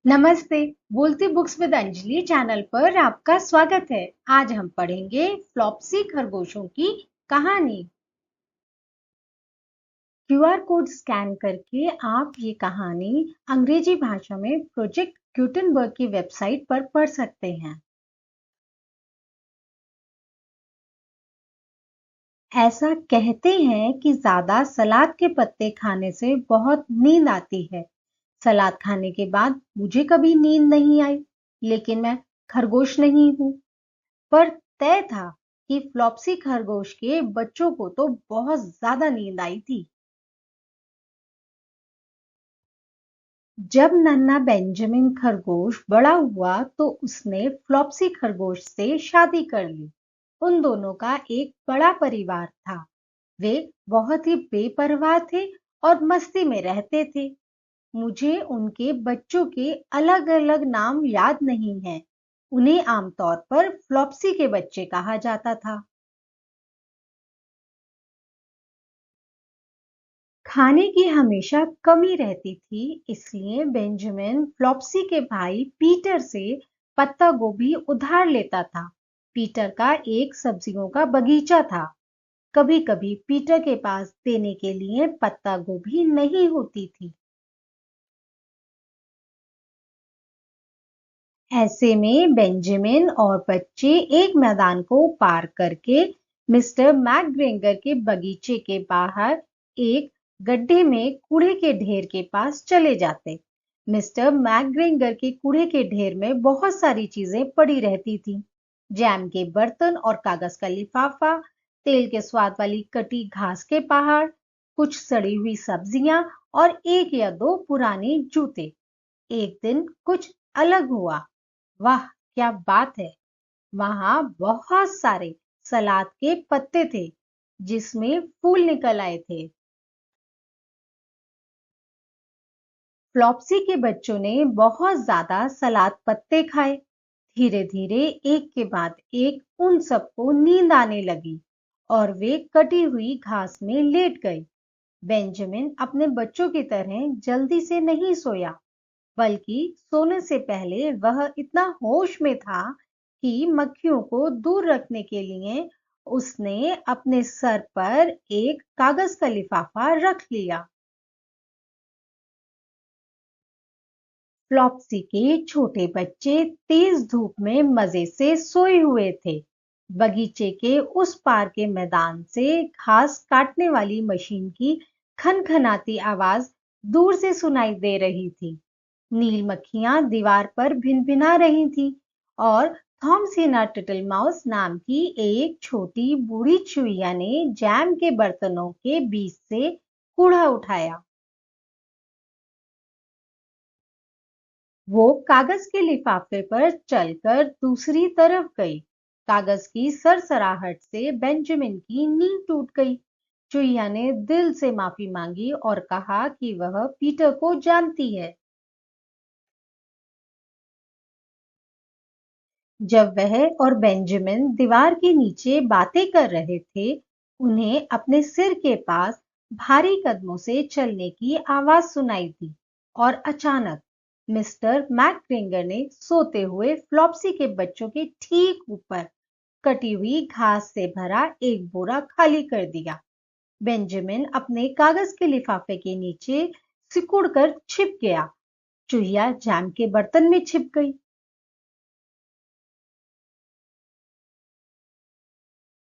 नमस्ते। बोलती books with Anjali channel पर आपका स्वागत है। आज हम पढ़ेंगे फ्लॉप्सी खरगोशों की कहानी। क्यूआर कोड स्कैन करके आप ये कहानी अंग्रेजी भाषा में प्रोजेक्ट गुटेनबर्ग की वेबसाइट पर पढ़ सकते हैं। ऐसा कहते हैं कि ज्यादा सलाद के पत्ते खाने से बहुत नींद आती है। सलाद खाने के बाद मुझे कभी नींद नहीं आई, लेकिन मैं खरगोश नहीं हूँ। पर तय था कि फ्लॉप्सी खरगोश के बच्चों को तो बहुत ज्यादा नींद आई थी। जब नन्हा बेंजामिन खरगोश बड़ा हुआ तो उसने फ्लॉप्सी खरगोश से शादी कर ली। उन दोनों का एक बड़ा परिवार था। वे बहुत ही बेपरवाह थे और मस्ती में रहते थे। मुझे उनके बच्चों के अलग-अलग नाम याद नहीं हैं। उन्हें आमतौर पर फ्लॉप्सी के बच्चे कहा जाता था। खाने की हमेशा कमी रहती थी, इसलिए बेंजामिन फ्लॉप्सी के भाई पीटर से पत्ता गोभी उधार लेता था। पीटर का एक सब्जियों का बगीचा था। कभी-कभी पीटर के पास देने के लिए पत्ता गोभी नहीं होती थी। ऐसे में बेंजामिन और बच्चे एक मैदान को पार करके मिस्टर मैकग्रेंगर के बगीचे के बाहर एक गड्ढे में कूड़े के ढेर के पास चले जाते। मिस्टर मैकग्रेंगर के कूड़े के ढेर में बहुत सारी चीजें पड़ी रहती थी। जैम के बर्तन और कागज का लिफाफा, तेल के स्वाद वाली कटी घास के पहाड़, कुछ सड़ी हुई सब्जियां और एक या दो पुराने जूते। एक दिन कुछ अलग हुआ। वाह, क्या बात है! वहां बहुत सारे सलाद के पत्ते थे, जिसमें फूल निकल आए थे। फ्लॉप्सी के बच्चों ने बहुत ज्यादा सलाद पत्ते खाए। धीरे धीरे एक के बाद एक उन सबको नींद आने लगी और वे कटी हुई घास में लेट गए। बेंजामिन अपने बच्चों की तरह जल्दी से नहीं सोया, बल्कि सोने से पहले वह इतना होश में था कि मक्खियों को दूर रखने के लिए उसने अपने सर पर एक कागज का लिफाफा रख लिया। फ्लॉप्सी के छोटे बच्चे तेज धूप में मजे से सोए हुए थे। बगीचे के उस पार के मैदान से घास काटने वाली मशीन की खनखनाती आवाज दूर से सुनाई दे रही थी। नील मक्खियां दीवार पर भिनभिना रही थीं और थॉमसिना टिटल माउस नाम की एक छोटी बूढ़ी चुईया ने जैम के बर्तनों के बीच से कूड़ा उठाया। वो कागज के लिफाफे पर चलकर दूसरी तरफ गई। कागज की सरसराहट से बेंजामिन की नींद टूट गई। चुईया ने दिल से माफी मांगी और कहा कि वह पीटर को जानती है। जब वह और बेंजामिन दीवार के नीचे बातें कर रहे थे, उन्हें अपने सिर के पास भारी कदमों से चलने की आवाज सुनाई दी और अचानक मिस्टर मैकग्रेंगर ने सोते हुए फ्लॉप्सी के बच्चों के ठीक ऊपर कटी हुई घास से भरा एक बोरा खाली कर दिया। बेंजामिन अपने कागज के लिफाफे के नीचे सिकुड़कर छिप गया। चूहिया जैम के बर्तन में छिप गई।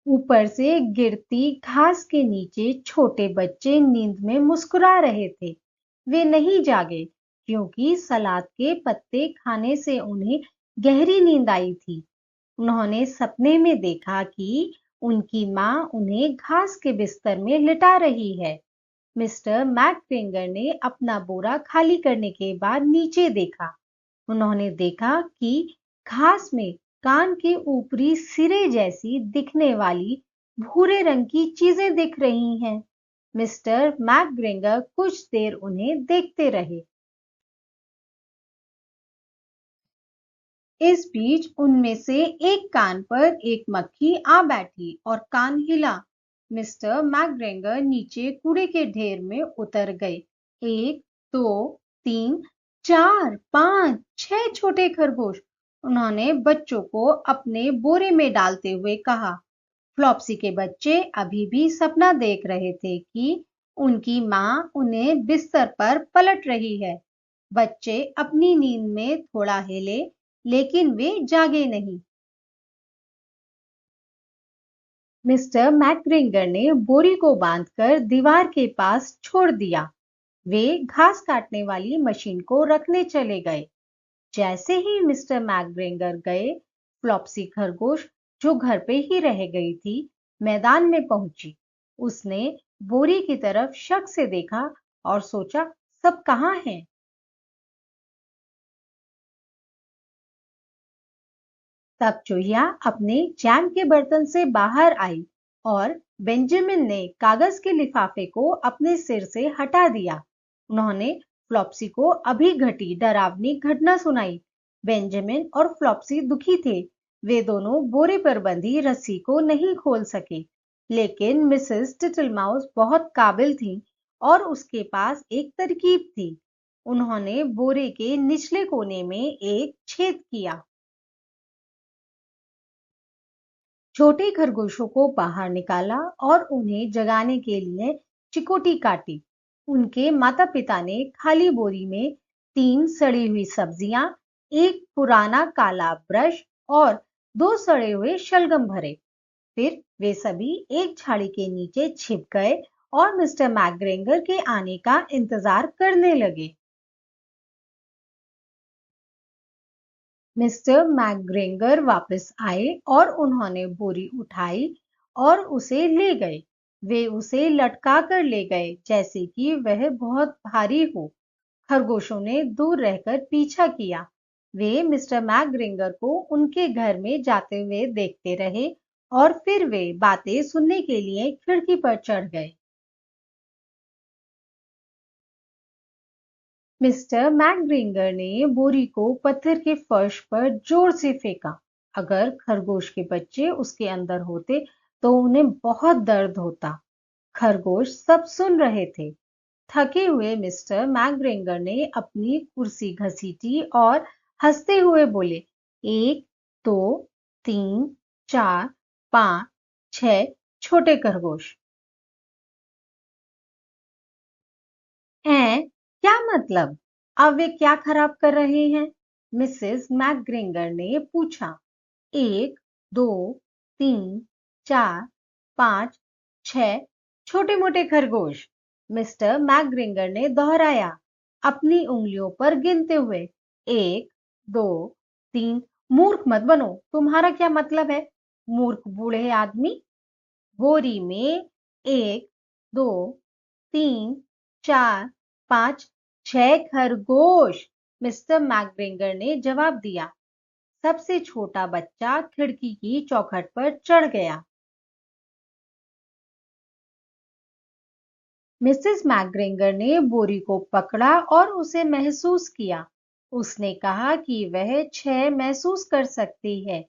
ऊपर से गिरती घास के नीचे छोटे बच्चे नींद में मुस्कुरा रहे थे। वे नहीं जागे, क्योंकि सलाद के पत्ते खाने से उन्हें गहरी नींद आई थी। उन्होंने सपने में देखा कि उनकी माँ उन्हें घास के बिस्तर में लिटा रही है। मिस्टर मैकफिंगर ने अपना बोरा खाली करने के बाद नीचे देखा। उन्होंने देखा कि घास में कान के ऊपरी सिरे जैसी दिखने वाली भूरे रंग की चीजें दिख रही हैं। मिस्टर मैकग्रेंगर कुछ देर उन्हें देखते रहे। इस बीच उनमें से एक कान पर एक मक्खी आ बैठी और कान हिला। मिस्टर मैकग्रेंगर नीचे कूड़े के ढेर में उतर गए। 1, 2, 3 4, 5, 6 छोटे खरगोश, उन्होंने बच्चों को अपने बोरे में डालते हुए कहा। फ्लॉप्सी के बच्चे अभी भी सपना देख रहे थे कि उनकी माँ उन्हें बिस्तर पर पलट रही है। बच्चे अपनी नींद में थोड़ा हिले, लेकिन वे जागे नहीं। मिस्टर मैकग्रिंगर ने बोरी को बांधकर दीवार के पास छोड़ दिया। वे घास काटने वाली मशीन को रखने चले गए। जैसे ही मिस्टर मैकग्रेंगर गए, फ्लॉप्सी खरगोश, जो घर पे ही रह गई थी, मैदान में पहुंची। उसने बोरी की तरफ शक से देखा और सोचा, सब कहाँ हैं? तब चूहिया अपने जैम के बर्तन से बाहर आई और बेंजामिन ने कागज के लिफाफे को अपने सिर से हटा दिया। उन्होंने फ्लॉप्सी को अभी घटी डरावनी घटना सुनाई। बेंजामिन और फ्लॉप्सी दुखी थे। वे दोनों बोरे पर बंधी रस्सी को नहीं खोल सके। लेकिन मिसेस टिटल माउस बहुत काबिल थी और उसके पास एक तरकीब थी। उन्होंने बोरे के निचले कोने में एक छेद किया। छोटे खरगोशों को बाहर निकाला और उन्हें जगाने के लिए चिकोटी काटी। उनके माता पिता ने खाली बोरी में 3 सड़ी हुई सब्जियां, एक पुराना काला ब्रश और 2 सड़े हुए शलगम भरे। फिर वे सभी एक झाड़ी के नीचे छिप गए और मिस्टर मैकग्रेंगर के आने का इंतजार करने लगे। मिस्टर मैकग्रेंगर वापस आए और उन्होंने बोरी उठाई और उसे ले गए। वे उसे लटका कर ले गए जैसे कि वह बहुत भारी हो। खरगोशों ने दूर रहकर पीछा किया। वे मिस्टर मैकग्रेंगर को उनके घर में जाते हुए देखते रहे और फिर वे बातें सुनने के लिए खिड़की पर चढ़ गए। मिस्टर मैकग्रिंगर ने बोरी को पत्थर के फर्श पर जोर से फेंका। अगर खरगोश के बच्चे उसके अंदर होते तो उन्हें बहुत दर्द होता। खरगोश सब सुन रहे थे। थके हुए मिस्टर मैकग्रिंगर ने अपनी कुर्सी घसीटी और हंसते हुए बोले, 1, 2, 3, 4, 5, 6 छोटे खरगोश। हैं? क्या मतलब? अब वे क्या खराब कर रहे हैं? मिसेस मैकग्रिंगर ने पूछा। 1, 2, 3, 4, 5, 6 छोटे मोटे खरगोश, मिस्टर मैकग्रिंगर ने दोहराया, अपनी उंगलियों पर गिनते हुए। 1, 2, 3। मूर्ख मत बनो। तुम्हारा क्या मतलब है, मूर्ख बूढ़े आदमी? बोरी में 1, 2, 3, 4, 5, 6 खरगोश, मिस्टर मैकग्रेंगर ने जवाब दिया। सबसे छोटा बच्चा खिड़की की चौखट पर चढ़ गया। मिसेस मैकग्रेंगर ने बोरी को पकड़ा और उसे महसूस किया। उसने कहा कि वह 6 महसूस कर सकती है,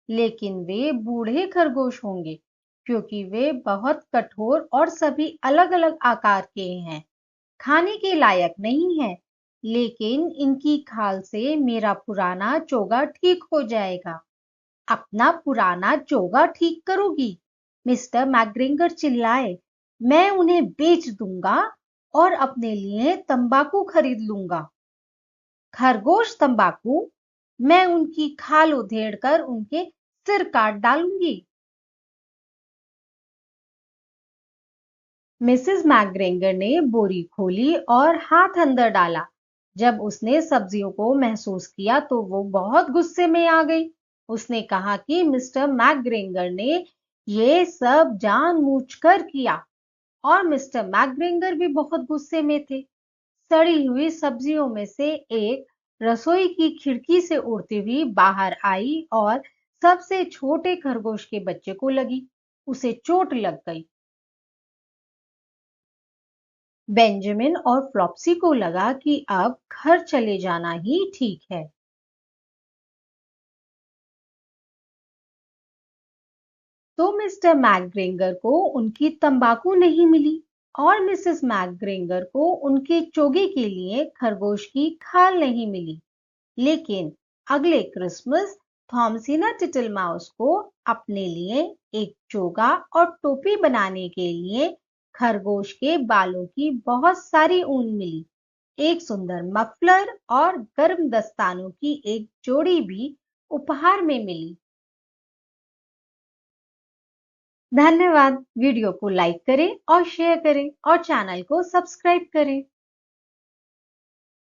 लेकिन वे बूढ़े खरगोश होंगे क्योंकि वे बहुत कठोर और सभी अलग-अलग आकार के हैं। खाने के लायक नहीं है, लेकिन इनकी खाल से मेरा पुराना चोगा ठीक हो जाएगा। अपना पुराना चोगा ठीक करोगी? मिस्टर मैकग्रिंगर चिल्लाए। मैं उन्हें बेच दूंगा और अपने लिए तंबाकू खरीद लूंगा। खरगोश तंबाकू? मैं उनकी खाल उधेड़कर उनके सिर काट डालूंगी। मिसेस मैकग्रेंगर ने बोरी खोली और हाथ अंदर डाला। जब उसने सब्जियों को महसूस किया तो वो बहुत गुस्से में आ गई। उसने कहा कि मिस्टर मैकग्रेंगर ने ये सब जानबूझकर किया और मिस्टर मैकग्रेंगर भी बहुत गुस्से में थे। सड़ी हुई सब्जियों में से एक रसोई की खिड़की से उड़ती हुई बाहर आई और सबसे छोटे खरगोश के बच्चे को लगी। उसे चोट लग गई। बेंजामिन और फ्लॉप्सी को लगा कि अब घर चले जाना ही ठीक है। तो मिस्टर मैकग्रेंगर को उनकी तंबाकू नहीं मिली और मिसेस मैकग्रेंगर को उनके चोगे के लिए खरगोश की खाल नहीं मिली। लेकिन अगले क्रिसमस थॉमसिना टिटल माउस को अपने लिए एक चोगा और टोपी बनाने के लिए खरगोश के बालों की बहुत सारी ऊन मिली। एक सुंदर मफलर और गर्म दस्तानों की एक जोड़ी भी उपहार में मिली। धन्यवाद। वीडियो को लाइक करें और शेयर करें और चैनल को सब्सक्राइब करें।